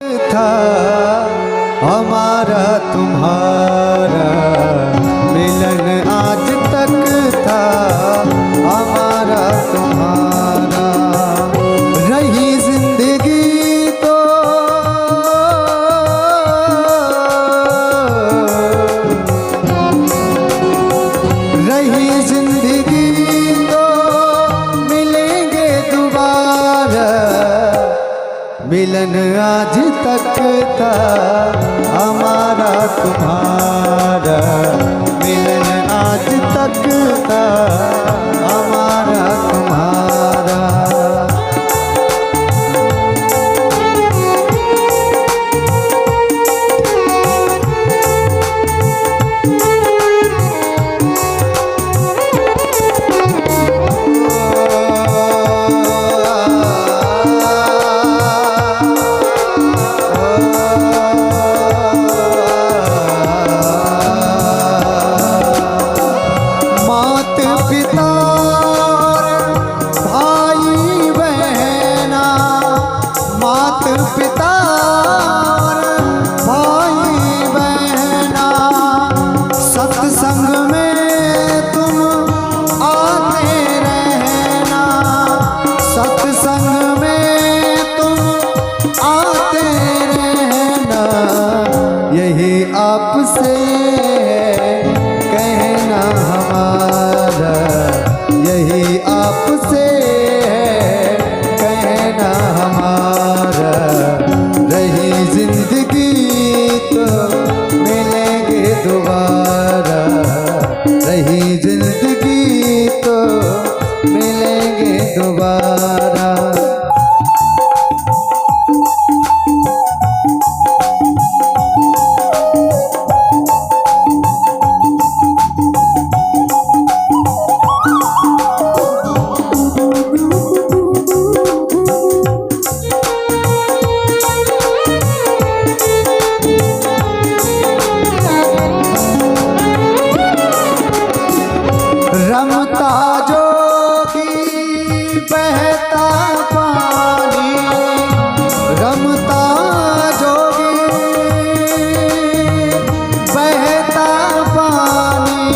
था हमारा तुम्हारा मिलन आज तक था हमारा तुम्हारा। रही जिंदगी तो रही जिंदगी तो मिलेंगे दोबारा। मिलन आज तक था हमारा तुम्हारा मिलन आज तक था हमारा तुम्हारा। आपसे कहना हमारा यही आपसे कहना हमारा। रही जिंदगी तो मिलेंगे दोबारा। रही जिंदगी तो मिलेंगे दोबारा। रमता जोगी बहता पानी रमता जोगी बहता पानी।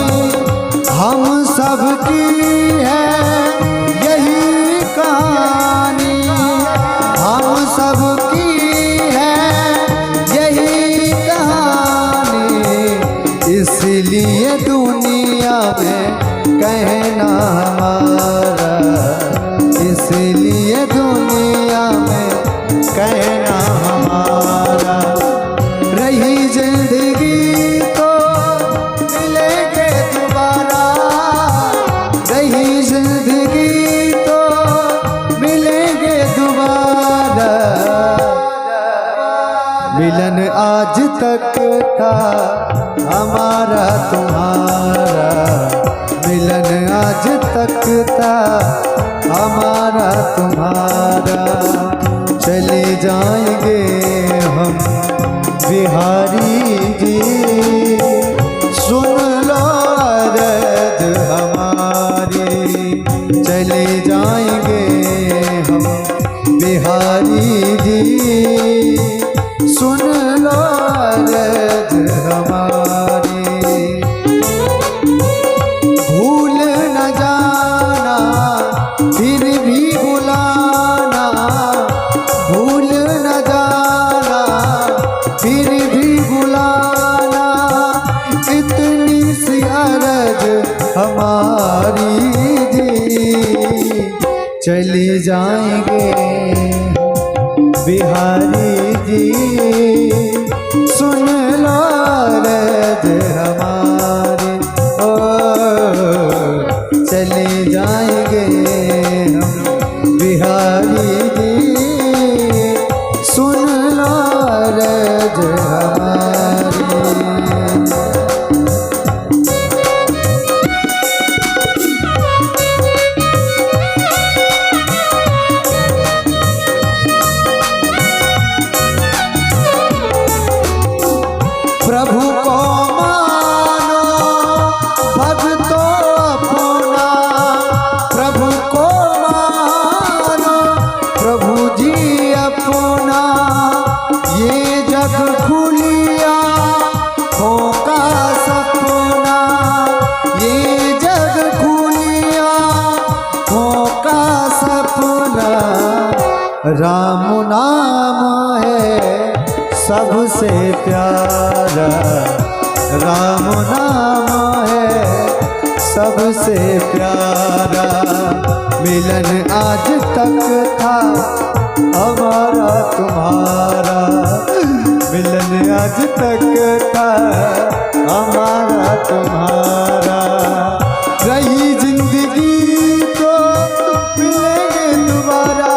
हम सब की है यही कहानी। हम सब की है यही कहानी। इसलिए दुनिया में कहना हमारा इसलिए दुनिया में कहना हमारा। रही जिंदगी तो मिलेंगे दोबारा। रही जिंदगी तो मिलेंगे दोबारा। मिलन आज तक था हमारा तुम्हारा मिलन आज तक था हमारा तुम्हारा। चले जाएंगे हम बिहारी जी सुन लो अर्ज हमारी। चले जाएंगे हम बिहारी जी सुन लो अर्ज हमारी। भूल न जाना फिर भी बुलाना। भूल न जाना फिर भी बुलाना। इतनी सी अर्ज हमारी जी। चले जाएंगे बिहारी जी सुन लो अर्ज हमारी। चले जाएंगे हम बिहारी जी सुन लो अर्ज हमारी। प्रभु को मानो भक्तों अपना। प्रभु को मानो प्रभु जी अपना। राम नाम है सबसे प्यारा, राम नाम है सबसे प्यारा। मिलन आज तक था हमारा तुम्हारा, मिलन आज तक था हमारा तुम्हारा। रही जिंदगी तो मिलेंगे दोबारा,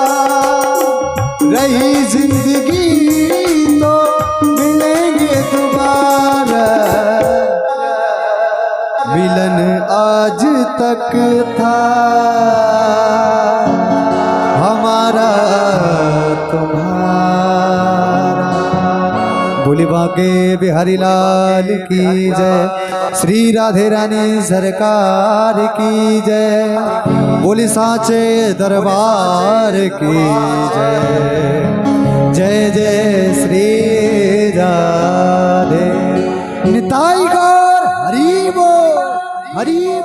रही जिंदगी तो मिलेंगे दोबारा। मिलन आज तक था हमारा तुम्हारा। बोली बांके बिहारी लाल की जय, श्री राधे रानी सरकार की जय, बोली साचे दरबार की जय। जय जय श्री राधे, निताई गौर हरि बोल हरि।